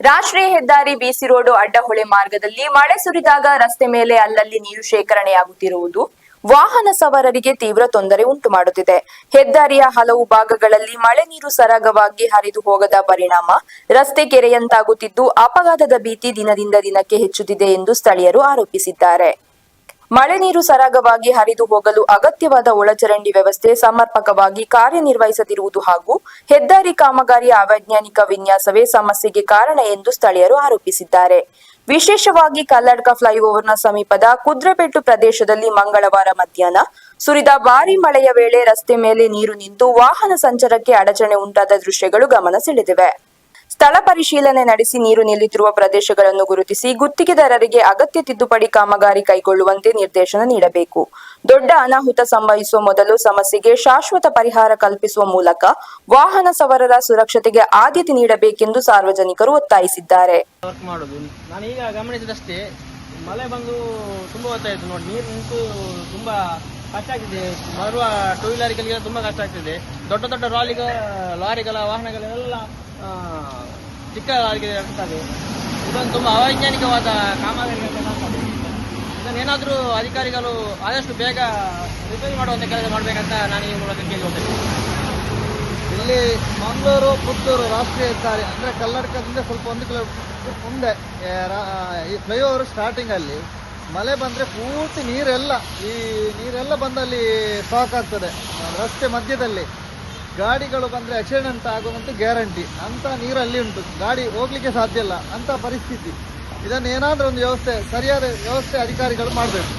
ರಾಷ್ಟ್ರೀಯ ಹೆದ್ದಾರಿ ಬಿಸಿ ರೋಡ್ ಅಡ್ಡಹೊಳೆ ಮಾರ್ಗದಲ್ಲಿ ಮಳೆ ಸುರಿದಾಗ ರಸ್ತೆ ಮೇಲೆ ಅಲ್ಲಲ್ಲಿ ನೀರು ಶೇಖರಣೆಯಾಗುತ್ತಿರುವುದು ವಾಹನ ಸವಾರರಿಗೆ ತೀವ್ರ ತೊಂದರೆ ಉಂಟು ಮಾಡುತ್ತಿದೆ. ಹೆದ್ದಾರಿಯ ಹಲವು ಭಾಗಗಳಲ್ಲಿ ಮಳೆ ನೀರು ಸರಾಗವಾಗಿ ಹರಿದು ಹೋಗದ ಪರಿಣಾಮ ರಸ್ತೆ ಕೆರೆಯಂತಾಗುತ್ತಿದ್ದು ಅಪಘಾತದ ಭೀತಿ ದಿನದಿಂದ ದಿನಕ್ಕೆ ಹೆಚ್ಚುತ್ತಿದೆ ಎಂದು ಸ್ಥಳೀಯರು ಆರೋಪಿಸಿದ್ದಾರೆ. ಮಳೆ ನೀರು ಸರಾಗವಾಗಿ ಹರಿದು ಹೋಗಲು ಅಗತ್ಯವಾದ ಒಳಚರಂಡಿ ವ್ಯವಸ್ಥೆ ಸಮರ್ಪಕವಾಗಿ ಕಾರ್ಯನಿರ್ವಹಿಸದಿರುವುದು ಹಾಗೂ ಹೆದ್ದಾರಿ ಕಾಮಗಾರಿಯ ಅವೈಜ್ಞಾನಿಕ ವಿನ್ಯಾಸವೇ ಸಮಸ್ಯೆಗೆ ಕಾರಣ ಎಂದು ಸ್ಥಳೀಯರು ಆರೋಪಿಸಿದ್ದಾರೆ. ವಿಶೇಷವಾಗಿ ಕಲ್ಲಡ್ಕ ಫ್ಲೈಓವರ್ನ ಸಮೀಪದ ಕುದ್ರೆಪೆಟ್ಟು ಪ್ರದೇಶದಲ್ಲಿ ಮಂಗಳವಾರ ಮಧ್ಯಾಹ್ನ ಸುರಿದ ಭಾರೀ ಮಳೆಯ ವೇಳೆ ರಸ್ತೆ ಮೇಲೆ ನೀರು ನಿಂತು ವಾಹನ ಸಂಚಾರಕ್ಕೆ ಅಡಚಣೆ ಉಂಟಾದ ದೃಶ್ಯಗಳು ಗಮನ ಸೆಳೆದಿವೆ. ಸ್ಥಳ ಪರಿಶೀಲನೆ ನಡೆಸಿ ನೀರು ನಿಲ್ಲುತ್ತಿರುವ ಪ್ರದೇಶಗಳನ್ನು ಗುರುತಿಸಿ ಗುತ್ತಿಗೆದಾರರಿಗೆ ಅಗತ್ಯ ತಿದ್ದುಪಡಿ ಕಾಮಗಾರಿ ಕೈಗೊಳ್ಳುವಂತೆ ನಿರ್ದೇಶನ ನೀಡಬೇಕು. ದೊಡ್ಡ ಅನಾಹುತ ಸಂಭವಿಸುವ ಮೊದಲು ಸಮಸ್ಯೆಗೆ ಶಾಶ್ವತ ಪರಿಹಾರ ಕಲ್ಪಿಸುವ ಮೂಲಕ ವಾಹನ ಸವಾರರ ಸುರಕ್ಷತೆಗೆ ಆದ್ಯತೆ ನೀಡಬೇಕೆಂದು ಸಾರ್ವಜನಿಕರು ಒತ್ತಾಯಿಸಿದ್ದಾರೆ. ನಾನೀಗ ಗಮನಿಸಿದಷ್ಟೇ ಮಳೆ ಬಂದು ತುಂಬಾ ಹೊತ್ತಾಯಿತು ನೋಡಿ, ನೀರು ನಿಂತು ತುಂಬಾ ಕಷ್ಟ ಆಗ್ತಿದೆ. ಬರುವ ಟೂ ವೀಲರ್ಗಳಿಗೆ ತುಂಬಾ ಕಷ್ಟ ಆಗ್ತಿದೆ. ದೊಡ್ಡ ದೊಡ್ಡ ಲಾರಿಗಳ ವಾಹನಗಳೆಲ್ಲ ಚಿಕ್ಕ ಲಾರಿಗೆ ಆಗ್ತದೆ. ಇದೊಂದು ತುಂಬ ಅವೈಜ್ಞಾನಿಕವಾದ ಕಾಮಗಾರಿಗಳಾಗ್ತದೆ. ಇದನ್ನೇನಾದರೂ ಅಧಿಕಾರಿಗಳು ಆದಷ್ಟು ಬೇಗ ರಿಪೇರಿ ಮಾಡುವಂಥ ಕೆಲಸ ಮಾಡಬೇಕಂತ ನಾನು ಈ ಮೂಲಕ ಕೇಳಿಕೊಳ್ತೇನೆ. ಇಲ್ಲಿ ಮಂಗಳೂರು ಪುತ್ತೂರು ರಾಷ್ಟ್ರೀಯ ಹೆದ್ದಾರಿ ಅಂದರೆ ಕಲ್ಲಡ್ಕದಿಂದ ಸ್ವಲ್ಪ 1 ಕಿಲೋಮೀಟರ್ ಮುಂದೆ ಈ ಫ್ಲೈಓವರ್ ಸ್ಟಾರ್ಟಿಂಗಲ್ಲಿ ಮಳೆ ಬಂದರೆ ಪೂರ್ತಿ ನೀರೆಲ್ಲ ಬಂದಲ್ಲಿ ಸ್ಟಾಕ್ ಆಗ್ತದೆ. ರಸ್ತೆ ಮಧ್ಯದಲ್ಲಿ ಗಾಡಿಗಳು ಬಂದರೆ ಆಕ್ಸಿಡೆಂಟ್ ಆಗುವಂತೂ ಗ್ಯಾರಂಟಿ. ಅಂತ ನೀರಲ್ಲಿ ಉಂಟು, ಗಾಡಿ ಹೋಗ್ಲಿಕ್ಕೆ ಸಾಧ್ಯ ಇಲ್ಲ ಅಂತ ಪರಿಸ್ಥಿತಿ. ಇದನ್ನೇನಾದರೂ ಒಂದು ಸರಿಯಾದ ವ್ಯವಸ್ಥೆ ಅಧಿಕಾರಿಗಳು ಮಾಡಬೇಕು.